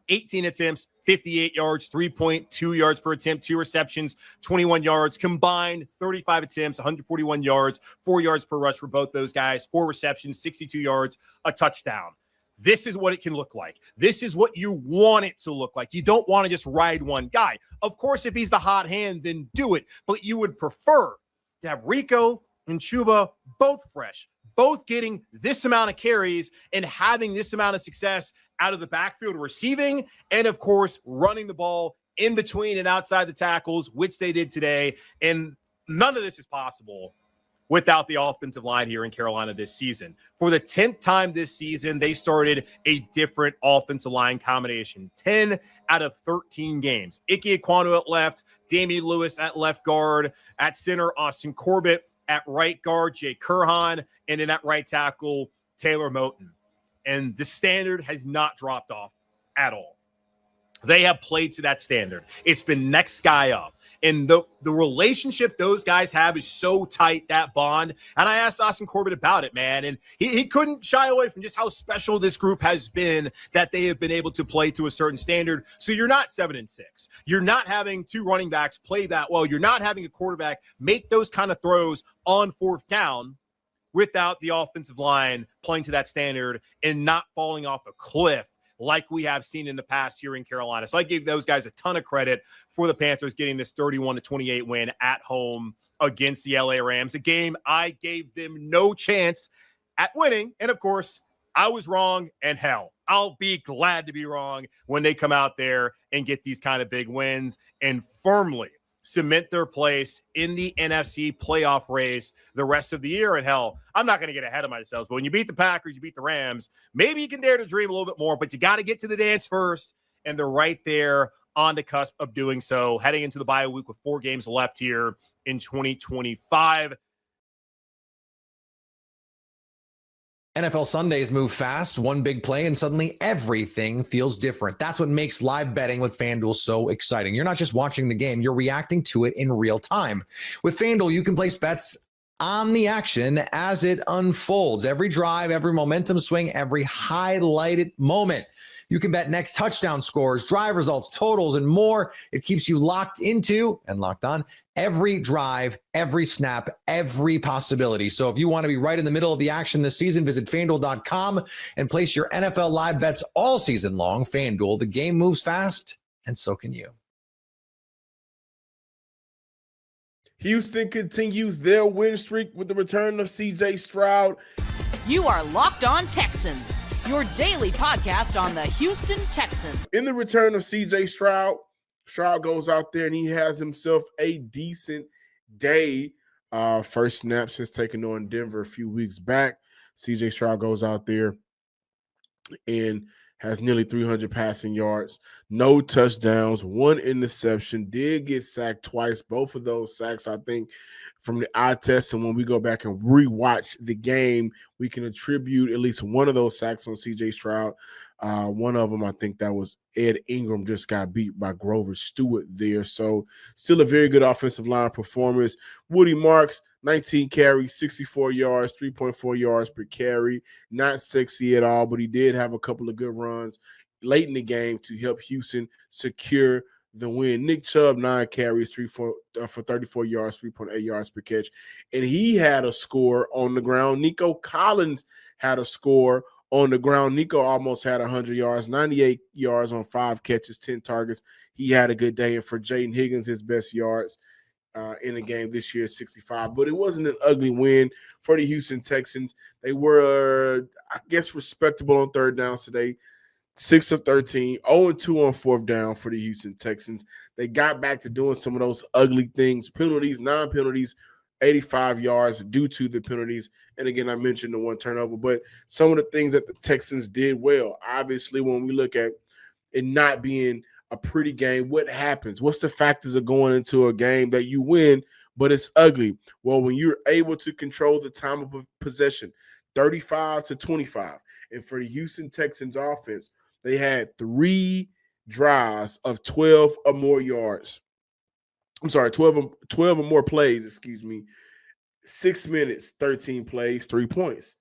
18 attempts, 58 yards, 3.2 yards per attempt, 2 receptions, 21 yards, combined 35 attempts, 141 yards, 4 yards per rush for both those guys, 4 receptions, 62 yards, a touchdown. This is what it can look like. This is what you want it to look like. You don't want to just ride one guy. Of course, if he's the hot hand, then do it. But you would prefer to have Rico and Chuba both fresh, both getting this amount of carries and having this amount of success out of the backfield receiving, and of course, running the ball in between and outside the tackles, which they did today. And none of this is possible without the offensive line here in Carolina this season. For the 10th time this season, they started a different offensive line combination. 10 out of 13 games. Ike Ekwonu at left, Damian Lewis at left guard, at center, Austin Corbett, at right guard, Jay Kurhan, and then at right tackle, Taylor Moton. And the standard has not dropped off at all. They have played to that standard. It's been next guy up. And the relationship those guys have is so tight, that bond. And I asked Austin Corbett about it, man. And he couldn't shy away from just how special this group has been, that they have been able to play to a certain standard. So you're not 7-6. You're not having 2 running backs play that well. You're not having a quarterback make those kind of throws on 4th down without the offensive line playing to that standard and not falling off a cliff like we have seen in the past here in Carolina. So I gave those guys a ton of credit for the Panthers getting this 31-28 win at home against the LA Rams, a game I gave them no chance at winning. And of course, I was wrong, and hell, I'll be glad to be wrong when they come out there and get these kind of big wins and firmly cement their place in the NFC playoff race the rest of the year. And hell, I'm not going to get ahead of myself, but when you beat the Packers, you beat the Rams, maybe you can dare to dream a little bit more, but you got to get to the dance first. And they're right there on the cusp of doing so, heading into the bye week with 4 games left here in 2025. NFL Sundays move fast, one big play, and suddenly everything feels different. That's what makes live betting with FanDuel so exciting. You're not just watching the game, you're reacting to it in real time. With FanDuel, you can place bets on the action as it unfolds. Every drive, every momentum swing, every highlighted moment. You can bet next touchdown scores, drive results, totals, and more. It keeps you locked into and locked on every drive, every snap, every possibility. So if you want to be right in the middle of the action this season, visit FanDuel.com and place your NFL live bets all season long. FanDuel, the game moves fast, and so can you. Houston continues their win streak with the return of C.J. Stroud. You are Locked On Texans, your daily podcast on the Houston Texans. In the return of C.J. Stroud, Stroud goes out there and he has himself a decent day. First snap since taking on Denver a few weeks back. C.J. Stroud goes out there and has nearly 300 passing yards, no touchdowns, 1 interception, did get sacked twice. Both of those sacks, I think, from the eye test, and when we go back and rewatch the game, we can attribute at least one of those sacks on C.J. Stroud. One of them, I think that was Ed Ingram, just got beat by Grover Stewart there. So still a very good offensive line performance. Woody Marks, 19 carries, 64 yards, 3.4 yards per carry. Not sexy at all, but he did have a couple of good runs late in the game to help Houston secure the win. Nick Chubb, 9 carries, for 34 yards, 3.8 yards per catch. And he had a score on the ground. Nico Collins had a score on the ground. Nico almost had 100 yards, 98 yards on 5 catches, 10 targets. He had a good day. And for Jaden Higgins, his best yards, in a game this year, 65. But it wasn't an ugly win for the Houston Texans. They were, I guess, respectable on third downs today. 6 of 13, 0-2 on fourth down for the Houston Texans. They got back to doing some of those ugly things, penalties, non-penalties, 85 yards due to the penalties. And again, I mentioned the one turnover, but some of the things that the Texans did well. Obviously, when we look at it not being a pretty game, what happens? What's the factors of going into a game that you win, but it's ugly? Well, when you're able to control the time of possession, 35-25, and for the Houston Texans offense, they had 3 drives of 12 or more yards. I'm sorry, 12 or more plays, 6 minutes, 13 plays, 3 points.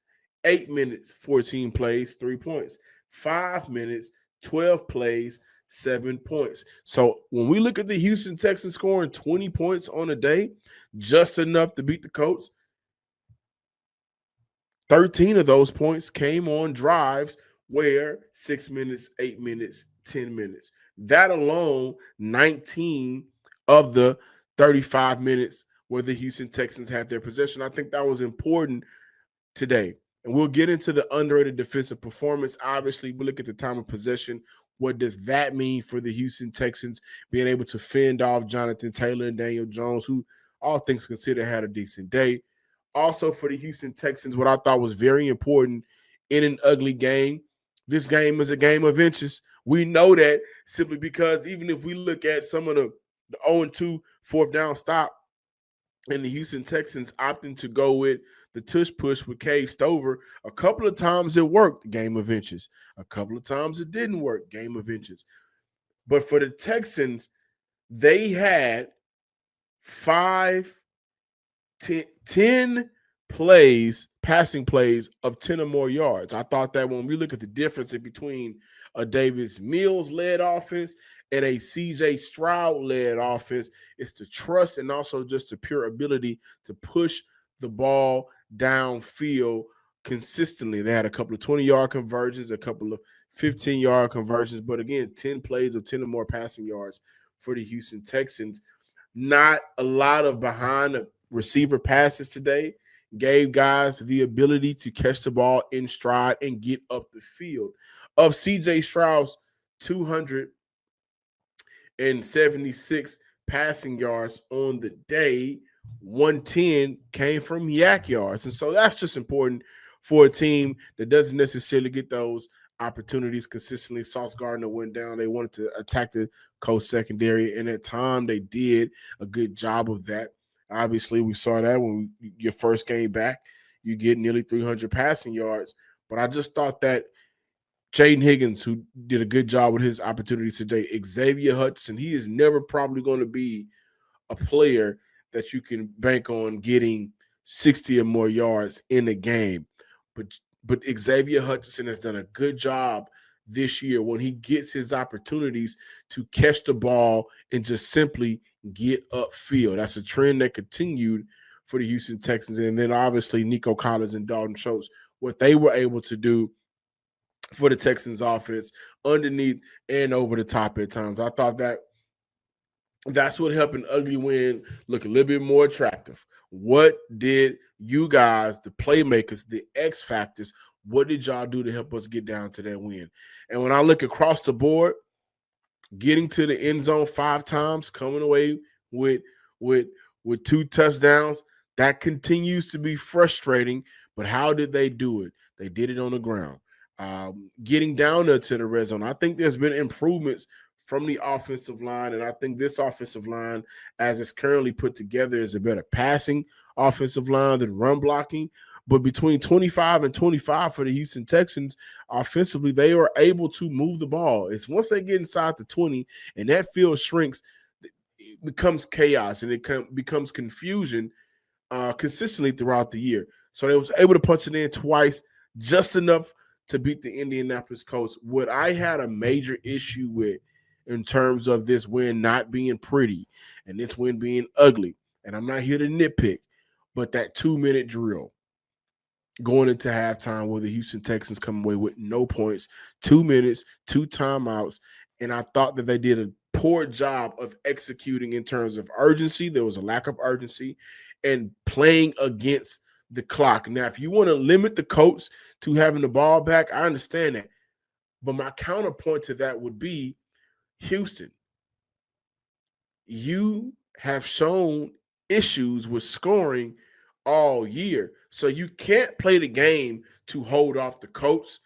8 minutes, 14 plays, 3 points. 5 minutes, 12 plays, 7 points. So when we look at the Houston Texans scoring 20 points on a day, just enough to beat the Colts, 13 of those points came on drives where 6 minutes, 8 minutes, 10 minutes. That alone, 19 of the 35 minutes where the Houston Texans had their possession. I think that was important today. And we'll get into the underrated defensive performance. Obviously, we look at the time of possession. What does that mean for the Houston Texans being able to fend off Jonathan Taylor and Daniel Jones, who all things considered had a decent day? Also for the Houston Texans, what I thought was very important in an ugly game, this game is a game of inches. We know that simply because even if we look at some of the 0-2 fourth down stop and the Houston Texans opting to go with the tush push with Cade Stover, a couple of times it worked, game of inches. A couple of times it didn't work, game of inches. But for the Texans, they had 10 plays, passing plays of 10 or more yards. I thought that when we look at the difference in between a Davis Mills-led offense and a C.J. Stroud-led offense, it's the trust and also just the pure ability to push the ball downfield consistently. They had a couple of 20-yard conversions, a couple of 15-yard conversions, but again, 10 plays of 10 or more passing yards for the Houston Texans. Not a lot of behind the receiver passes today. Gave guys the ability to catch the ball in stride and get up the field. Of C.J. Stroud's 276 passing yards on the day, 110 came from yak yards. And so that's just important for a team that doesn't necessarily get those opportunities consistently. Sauce Gardner went down. They wanted to attack the Colts secondary, and at time they did a good job of that. Obviously, we saw that when your first game back, you get nearly 300 passing yards. But I just thought that Jaden Higgins, who did a good job with his opportunities today, Xavier Hudson, he is never probably going to be a player that you can bank on getting 60 or more yards in a game. But Xavier Hutchinson has done a good job this year when he gets his opportunities to catch the ball and just simply get upfield. That's a trend that continued for the Houston Texans. And then obviously Nico Collins and Dalton Schultz, what they were able to do for the Texans offense underneath and over the top at times. I thought that's what helped an ugly win look a little bit more attractive. What did you guys, the playmakers, the X factors, what did y'all do to help us get down to that win? And when I look across the board, getting to the end zone 5 times, coming away with 2 touchdowns, that continues to be frustrating. But how did they do it? They did it on the ground. Getting down there to the red zone. I think there's been improvements from the offensive line, and I think this offensive line, as it's currently put together, is a better passing offensive line than run blocking. But between 25 and 25 for the Houston Texans, offensively, they are able to move the ball. It's once they get inside the 20 and that field shrinks, it becomes chaos and it becomes confusion consistently throughout the year. So they was able to punch it in twice, just enough to beat the Indianapolis Colts. What I had a major issue with in terms of this win not being pretty and this win being ugly, and I'm not here to nitpick, but that 2-minute drill going into halftime where the Houston Texans come away with no points, 2 minutes, 2 timeouts, and I thought that they did a poor job of executing in terms of urgency. There was a lack of urgency and playing against the clock. Now, if you want to limit the Colts to having the ball back, I understand that. But my counterpoint to that would be, Houston, you have shown issues with scoring all year. So you can't play the game to hold off the Colts.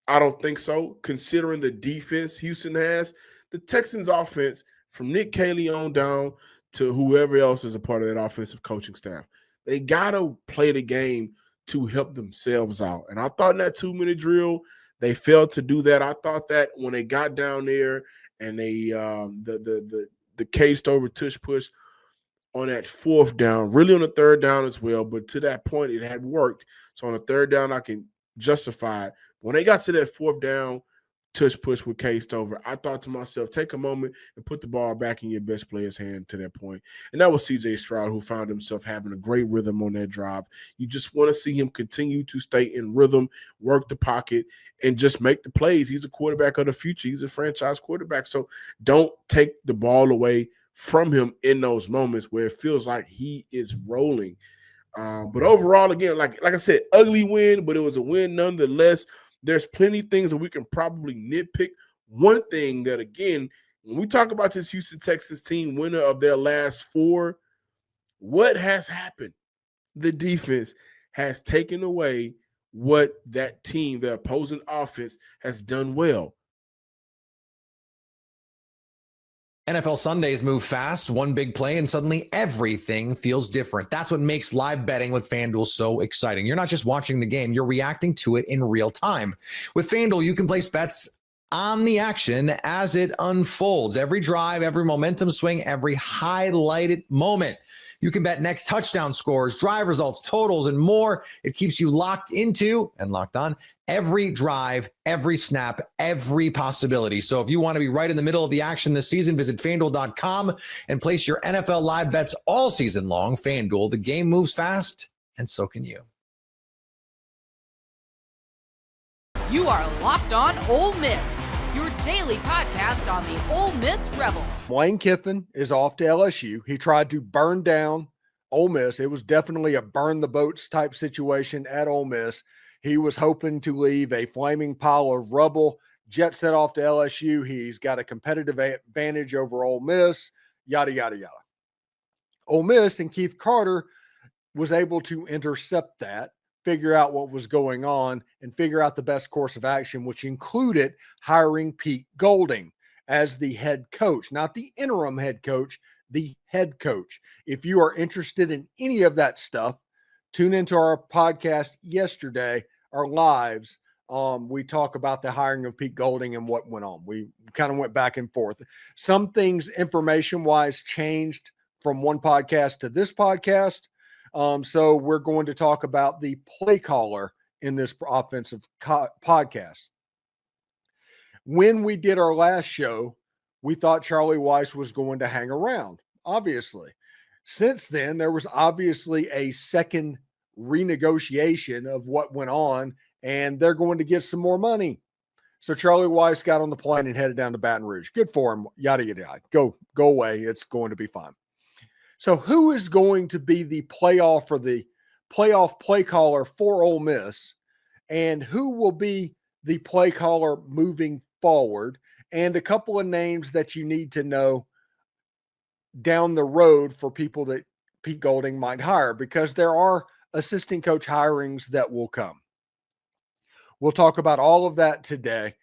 I don't think so, considering the defense Houston has. The Texans offense, from Nick Caley on down to whoever else is a part of that offensive coaching staff, they got to play the game to help themselves out. And I thought in that 2-minute drill, they failed to do that. I thought that when they got down there and they the cased over tush push on that 4th down, really on the 3rd down as well, but to that point, it had worked. So on the 3rd down, I can justify it. When they got to that 4th down, tush push with cased over, I thought to myself, take a moment and put the ball back in your best player's hand to that point. And that was CJ Stroud, who found himself having a great rhythm on that drive. You just want to see him continue to stay in rhythm, work the pocket, and just make the plays. He's a quarterback of the future. He's a franchise quarterback. So don't take the ball away from him in those moments where it feels like he is rolling. But overall, again, like I said, ugly win, but it was a win nonetheless. There's plenty of things that we can probably nitpick. One thing that, again, when we talk about this Houston Texans team, winner of their last 4, what has happened? The defense has taken away what that team, the opposing offense, has done well. NFL Sundays move fast, one big play, and suddenly everything feels different. That's what makes live betting with FanDuel so exciting. You're not just watching the game, you're reacting to it in real time. With FanDuel, you can place bets on the action as it unfolds. Every drive, every momentum swing, every highlighted moment. You can bet next touchdown scores, drive results, totals, and more. It keeps you locked into and locked on every drive, every snap, every possibility. So if you want to be right in the middle of the action this season, visit FanDuel.com and place your NFL live bets all season long. FanDuel, the game moves fast, and so can you. You are Locked On Ole Miss, your daily podcast on the Ole Miss Rebels. Lane Kiffin is off to LSU. He tried to burn down Ole Miss. It was definitely a burn the boats type situation at Ole Miss. He was hoping to leave a flaming pile of rubble. Jet set off to LSU. He's got a competitive advantage over Ole Miss, yada, yada, yada. Ole Miss and Keith Carter was able to intercept that, figure out what was going on, and figure out the best course of action, which included hiring Pete Golding as the head coach, not the interim head coach, the head coach. If you are interested in any of that stuff, tune into our podcast yesterday, our lives. We talk about the hiring of Pete Golding and what went on. We kind of went back and forth. Some things information-wise changed from one podcast to this podcast. So we're going to talk about the play caller in this offensive podcast. When we did our last show, we thought Charlie Weiss was going to hang around, obviously. Since then, there was obviously a second renegotiation of what went on, and they're going to get some more money. So Charlie Weiss got on the plane and headed down to Baton Rouge. Good for him, yada, yada, yada. Go away. It's going to be fine. So who is going to be the playoff play caller for Ole Miss, and who will be the play caller moving forward, and a couple of names that you need to know down the road for people that Pete Golding might hire, because there are assistant coach hirings that will come. We'll talk about all of that today,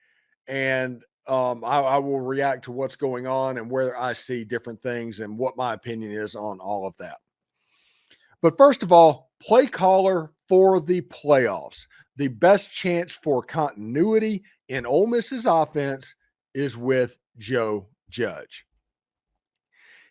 and I will react to what's going on and where I see different things and what my opinion is on all of that. But first of all, play caller for the playoffs. The best chance for continuity in Ole Miss's offense is with Joe Judge.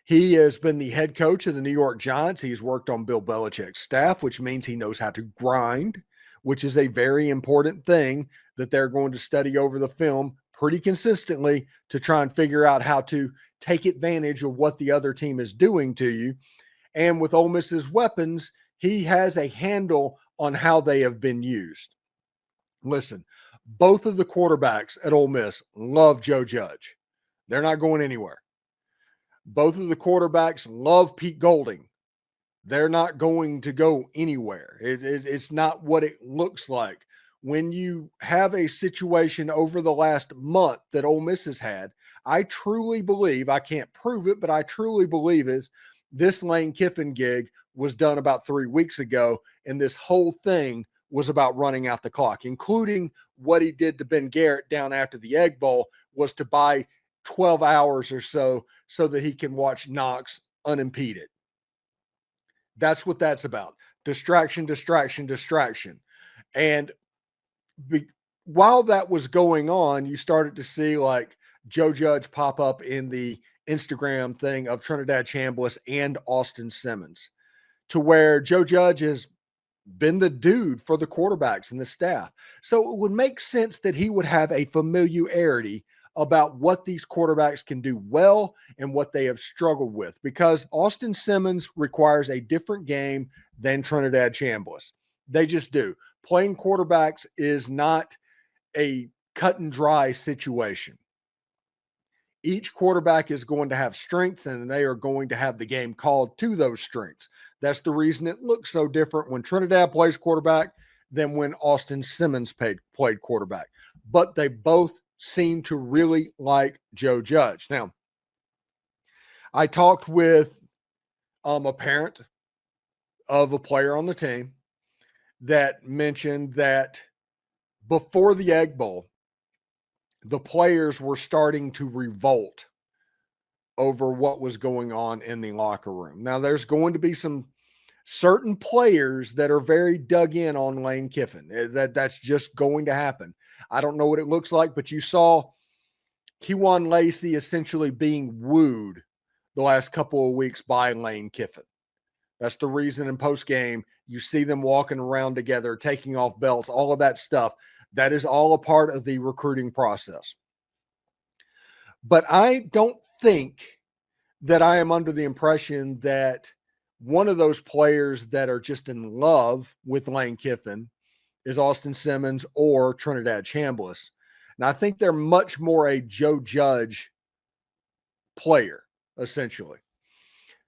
He has been the head coach of the New York Giants. He's worked on Bill Belichick's staff, which means he knows how to grind, which is a very important thing that they're going to study over the film pretty consistently to try and figure out how to take advantage of what the other team is doing to you. And with Ole Miss's weapons, he has a handle on how they have been used. Listen, both of the quarterbacks at Ole Miss love Joe Judge. They're not going anywhere. Both of the quarterbacks love Pete Golding. They're not going to go anywhere. It's not what it looks like. When you have a situation over the last month that Ole Miss has had, I truly believe, I can't prove it, but I truly believe is this Lane Kiffin gig was done about 3 weeks ago, and this whole thing was about running out the clock, including what he did to Ben Garrett down after the Egg Bowl was to buy 12 hours or so that he can watch Knox unimpeded. That's what that's about. Distraction. And while that was going on, you started to see like Joe Judge pop up in the Instagram thing of Trinidad Chambliss and Austin Simmons, to where Joe Judge has been the dude for the quarterbacks and the staff. So it would make sense that he would have a familiarity about what these quarterbacks can do well and what they have struggled with, because Austin Simmons requires a different game than Trinidad Chambliss. They just do. Playing quarterbacks is not a cut and dry situation. Each quarterback is going to have strengths, and they are going to have the game called to those strengths. That's the reason it looks so different when Trinidad plays quarterback than when Austin Simmons played quarterback. But they both seem to really like Joe Judge. Now, I talked with a parent of a player on the team that mentioned that before the Egg Bowl, the players were starting to revolt over what was going on in the locker room. Now, there's going to be some certain players that are very dug in on Lane Kiffin. That's just going to happen. I don't know what it looks like, but you saw Kewan Lacey essentially being wooed the last couple of weeks by Lane Kiffin. That's the reason in post-game you see them walking around together, taking off belts, all of that stuff. That is all a part of the recruiting process. But I don't think that I am under the impression that one of those players that are just in love with Lane Kiffin is Austin Simmons or Trinidad Chambliss. And I think they're much more a Joe Judge player, essentially.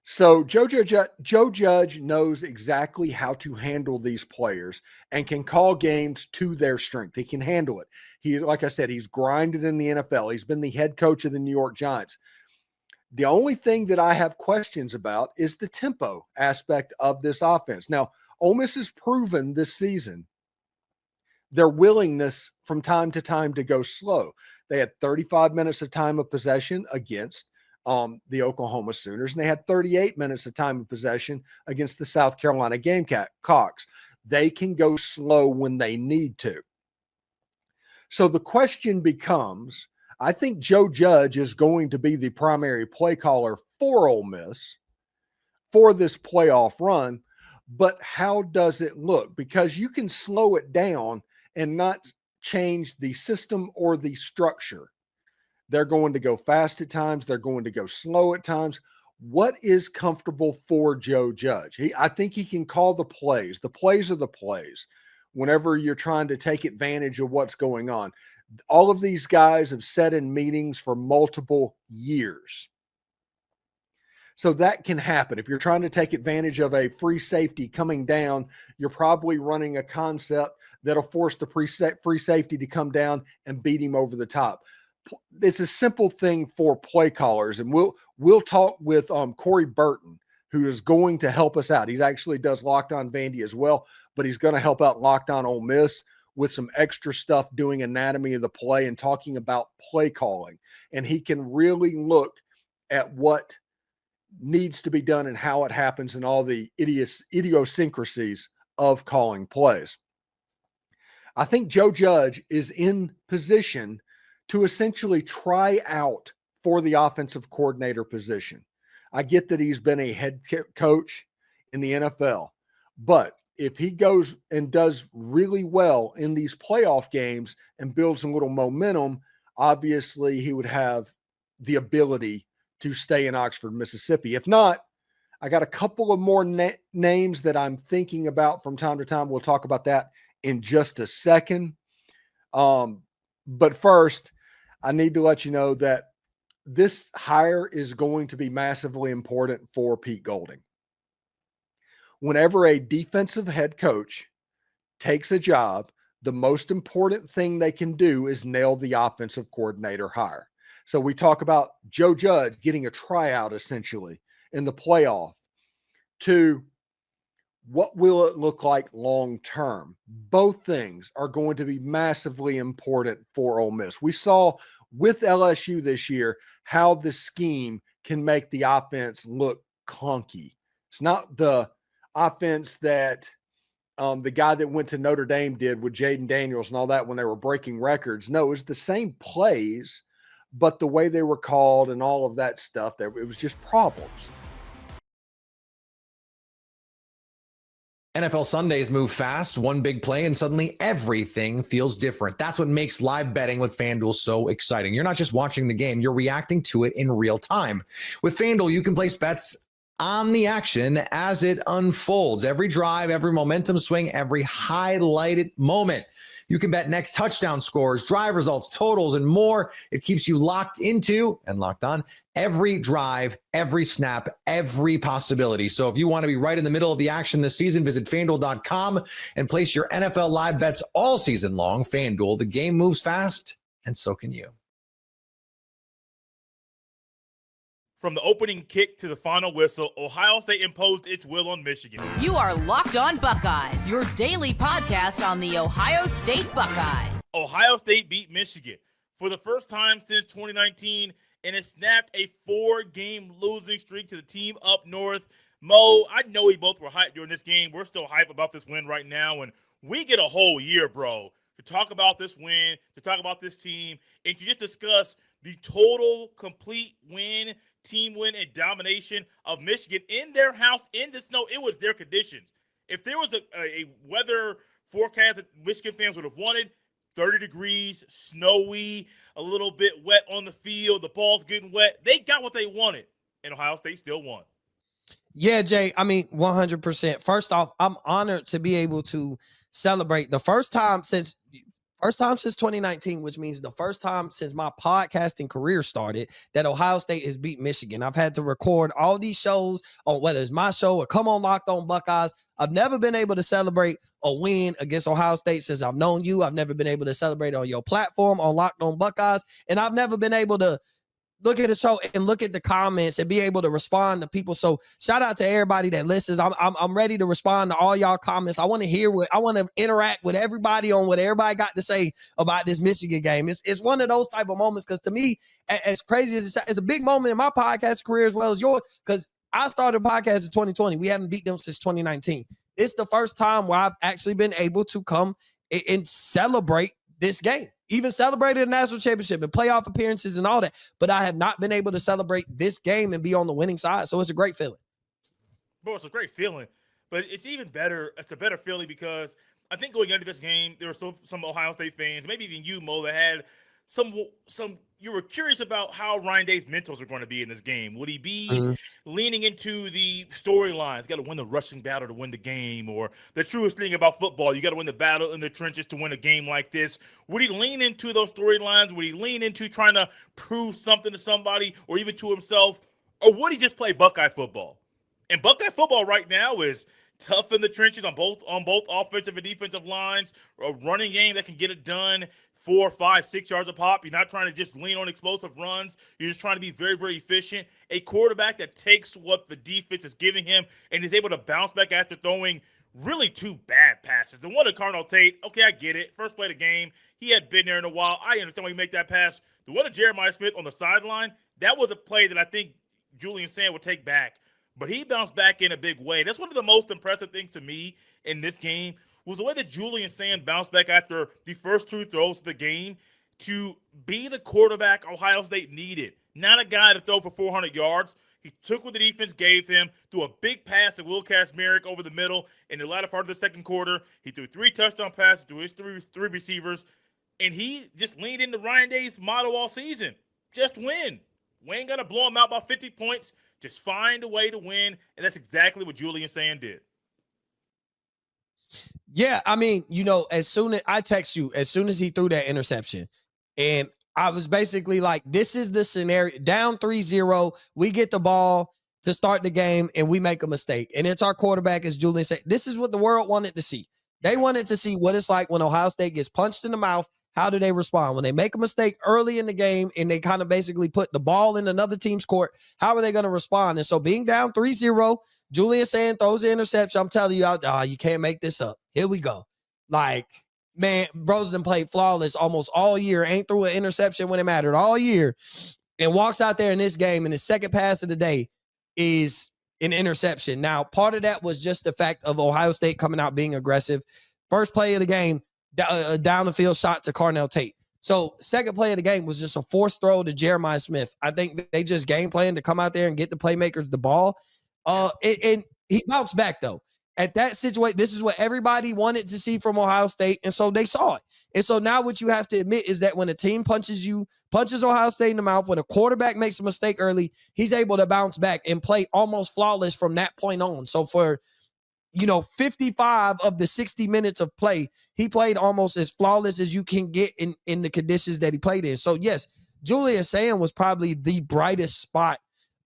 So Joe Judge knows exactly how to handle these players and can call games to their strength. He can handle it. He, like I said, he's grinded in the NFL. He's been the head coach of the New York Giants. The only thing that I have questions about is the tempo aspect of this offense. Now, Ole Miss has proven this season their willingness from time to time to go slow. They had 35 minutes of time of possession against the Oklahoma Sooners, and they had 38 minutes of time of possession against the South Carolina Gamecocks. They can go slow when they need to. So the question becomes, I think Joe Judge is going to be the primary play caller for Ole Miss for this playoff run, but how does it look? Because you can slow it down and not change the system or the structure. They're going to go fast at times. They're going to go slow at times. What is comfortable for Joe Judge? I think he can call the plays. The plays are the plays whenever you're trying to take advantage of what's going on. All of these guys have sat in meetings for multiple years. So that can happen. If you're trying to take advantage of a free safety coming down, you're probably running a concept that'll force the free safety to come down and beat him over the top. It's a simple thing for play callers, and we'll talk with Corey Burton, who is going to help us out. He actually does Locked On Vandy as well, but he's going to help out Locked On Ole Miss with some extra stuff, doing anatomy of the play and talking about play calling. And he can really look at what needs to be done and how it happens and all the idiosyncrasies of calling plays. I think Joe Judge is in position to essentially try out for the offensive coordinator position. I get that he's been a head coach in the NFL, but if he goes and does really well in these playoff games and builds a little momentum, obviously he would have the ability to stay in Oxford, Mississippi. If not, I got a couple of more names that I'm thinking about from time to time. We'll talk about that in just a second. But first, I need to let you know that this hire is going to be massively important for Pete Golding. Whenever a defensive head coach takes a job, the most important thing they can do is nail the offensive coordinator hire. So we talk about Joe Judge getting a tryout essentially in the playoff to what will it look like long term? Both things are going to be massively important for Ole Miss. We saw with LSU this year how the scheme can make the offense look clunky. It's not the offense that the guy that went to Notre Dame did with Jaden Daniels and all that when they were breaking records. No, it was the same plays, but the way they were called and all of that stuff, it was just problems. NFL Sundays move fast, one big play, and suddenly everything feels different. That's what makes live betting with FanDuel so exciting. You're not just watching the game, you're reacting to it in real time. With FanDuel, you can place bets on the action as it unfolds. Every drive, every momentum swing, every highlighted moment. You can bet next touchdown scores, drive results, totals, and more. It keeps you locked into and locked on every drive, every snap, every possibility. So if you want to be right in the middle of the action this season, visit FanDuel.com and place your NFL live bets all season long. FanDuel, the game moves fast, and so can you. From the opening kick to the final whistle, Ohio State imposed its will on Michigan. You are Locked On Buckeyes, your daily podcast on the Ohio State Buckeyes. Ohio State beat Michigan for the first time since 2019, and it snapped a 4-game losing streak to the team up north. Mo, I know we both were hyped during this game. We're still hyped about this win right now, and we get a whole year, bro, to talk about this win, to talk about this team, and to just discuss the total, complete win, team win, and domination of Michigan in their house, in the snow. It was their conditions. If there was a weather forecast that Michigan fans would have wanted, 30 degrees, snowy, a little bit wet on the field, the ball's getting wet, they got what they wanted, and Ohio State still won. Yeah, Jay, I mean, 100%. First off, I'm honored to be able to celebrate the first time since 2019, which means the first time since my podcasting career started that Ohio State has beat Michigan. I've had to record all these shows on whether it's my show or Come On Locked On Buckeyes. I've never been able to celebrate a win against Ohio State since I've known you. I've never been able to celebrate on your platform on Locked On Buckeyes. And I've never been able to look at the show and look at the comments and be able to respond to people. So shout out to everybody that listens. I'm ready to respond to all y'all comments. I want to hear I want to interact with everybody on what everybody got to say about this Michigan game. It's one of those type of moments because to me, as crazy as it's a big moment in my podcast career as well as yours, because I started a podcast in 2020. We haven't beat them since 2019. It's the first time where I've actually been able to come and celebrate this game. Even celebrated a national championship and playoff appearances and all that. But I have not been able to celebrate this game and be on the winning side. So it's a great feeling. Bro, it's a great feeling. But it's even better. It's a better feeling because I think going into this game, there were some Ohio State fans, maybe even you, Mo, that had some you were curious about how Ryan Day's mentals are going to be in this game. Would he be leaning into the storylines? Got to win the rushing battle to win the game, or the truest thing about football, you got to win the battle in the trenches to win a game like this. Would he lean into those storylines? Would he lean into trying to prove something to somebody or even to himself? Or would he just play Buckeye football? And Buckeye football right now is tough in the trenches on both offensive and defensive lines, a running game that can get it done 4, 5, 6 yards a pop. You're not trying to just lean on explosive runs. You're just trying to be very, very efficient. A quarterback that takes what the defense is giving him and is able to bounce back after throwing really 2 bad passes. The one to Cardinal Tate, okay, I get it. First play of the game, he had been there in a while. I understand why you make that pass. The one to Jeremiah Smith on the sideline, that was a play that I think Julian Sand would take back. But he bounced back in a big way. That's one of the most impressive things to me in this game was the way that Julian Sand bounced back after the first 2 throws of the game to be the quarterback Ohio State needed. Not a guy to throw for 400 yards. He took what the defense gave him, threw a big pass to Will Kazmarek over the middle in the latter part of the second quarter. He threw 3 touchdown passes to his three receivers, and he just leaned into Ryan Day's motto all season. Just win. We ain't got to blow him out by 50 points. Just find a way to win, and that's exactly what Julian Sand did. Yeah, I mean, as soon as I text you, as soon as he threw that interception, and I was basically like, this is the scenario. Down 3-0, we get the ball to start the game, and we make a mistake. And it's our quarterback, as Julian said. This is what the world wanted to see. They wanted to see what it's like when Ohio State gets punched in the mouth. How do they respond? When they make a mistake early in the game and they kind of basically put the ball in another team's court, how are they going to respond? And so being down 3-0, Julian saying throws the interception. I'm telling you, you can't make this up. Here we go. Like, man, bro's done played flawless almost all year. Ain't threw an interception when it mattered all year. And walks out there in this game, and his second pass of the day is an interception. Now, part of that was just the fact of Ohio State coming out being aggressive. First play of the game, down the field shot to Carnell Tate. So second play of the game was just a forced throw to Jeremiah Smith. I think they just game planned to come out there and get the playmakers the ball. And he bounced back, though. At that situation, this is what everybody wanted to see from Ohio State, and so they saw it. And so now what you have to admit is that when a team punches Ohio State in the mouth, when a quarterback makes a mistake early, he's able to bounce back and play almost flawless from that point on. So for 55 of the 60 minutes of play, he played almost as flawless as you can get in the conditions that he played in. So yes, Julian Sand was probably the brightest spot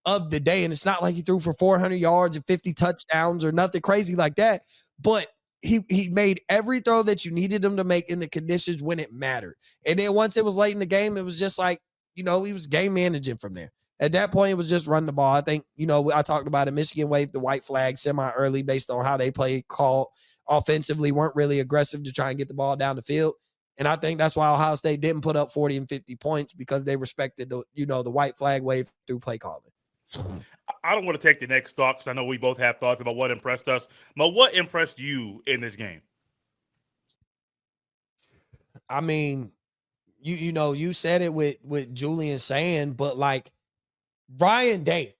of the day. And it's not like he threw for 400 yards and 50 touchdowns or nothing crazy like that. But he made every throw that you needed him to make in the conditions when it mattered. And then once it was late in the game, it was just like, he was game managing from there. At that point, it was just run the ball. I think, I talked about it. Michigan waved the white flag semi-early based on how they played, called offensively, weren't really aggressive to try and get the ball down the field. And I think that's why Ohio State didn't put up 40 and 50 points, because they respected the white flag wave through play calling. I don't want to take the next thought because I know we both have thoughts about what impressed us. But what impressed you in this game? I mean, you said it with Julian Sand, but like Ryan Day,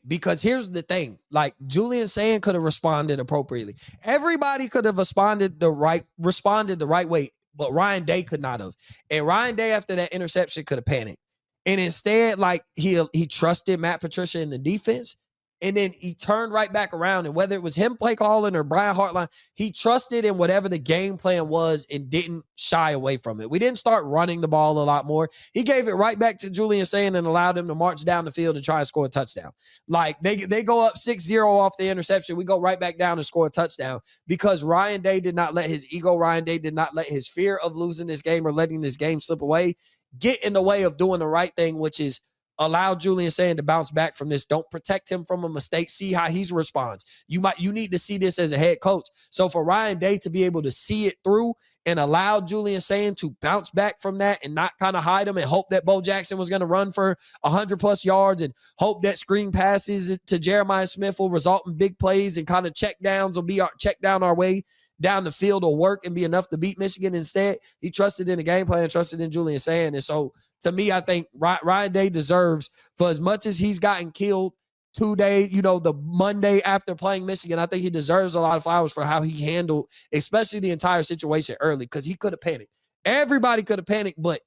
because here's the thing, like Julian Sand could have responded appropriately. Everybody could have responded the right way, but Ryan Day could not have. And Ryan Day, after that interception, could have panicked. And instead, like he trusted Matt Patricia in the defense, and then he turned right back around. And whether it was him play calling or Brian Hartline, he trusted in whatever the game plan was and didn't shy away from it. We didn't start running the ball a lot more. He gave it right back to Julian Sand and allowed him to march down the field and try and score a touchdown. Like they go up 6-0 off the interception. We go right back down and score a touchdown because Ryan Day did not let his ego, Ryan Day did not let his fear of losing this game or letting this game slip away get in the way of doing the right thing, which is allow Julian Sand to bounce back from this. Don't protect him from a mistake. See how he responds. You need to see this as a head coach. So for Ryan Day to be able to see it through and allow Julian Sand to bounce back from that and not kind of hide him and hope that Bo Jackson was going to run for 100+ yards and hope that screen passes to Jeremiah Smith will result in big plays and kind of check downs will be check down our way down the field will work and be enough to beat Michigan. Instead, he trusted in the game plan and trusted in Julian Sand. And so, to me, I think Ryan Day deserves, for as much as he's gotten killed 2 days, the Monday after playing Michigan, I think he deserves a lot of flowers for how he handled, especially the entire situation early, because he could have panicked. Everybody could have panicked, but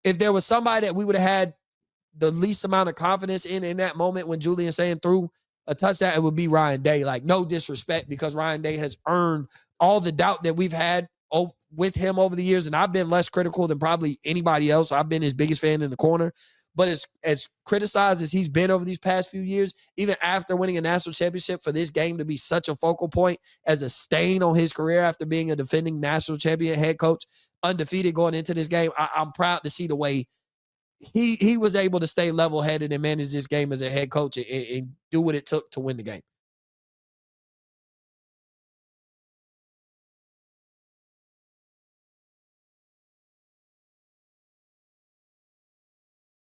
if there was somebody that we would have had the least amount of confidence in that moment when Julian Sand threw a touchdown, it would be Ryan Day. Like, no disrespect, because Ryan Day has earned all the doubt that we've had with him over the years, and I've been less critical than probably anybody else. I've been his biggest fan in the corner, but as criticized as he's been over these past few years, even after winning a national championship, for this game to be such a focal point as a stain on his career after being a defending national champion head coach, undefeated going into this game, I'm proud to see the way he was able to stay level-headed and manage this game as a head coach and do what it took to win the game.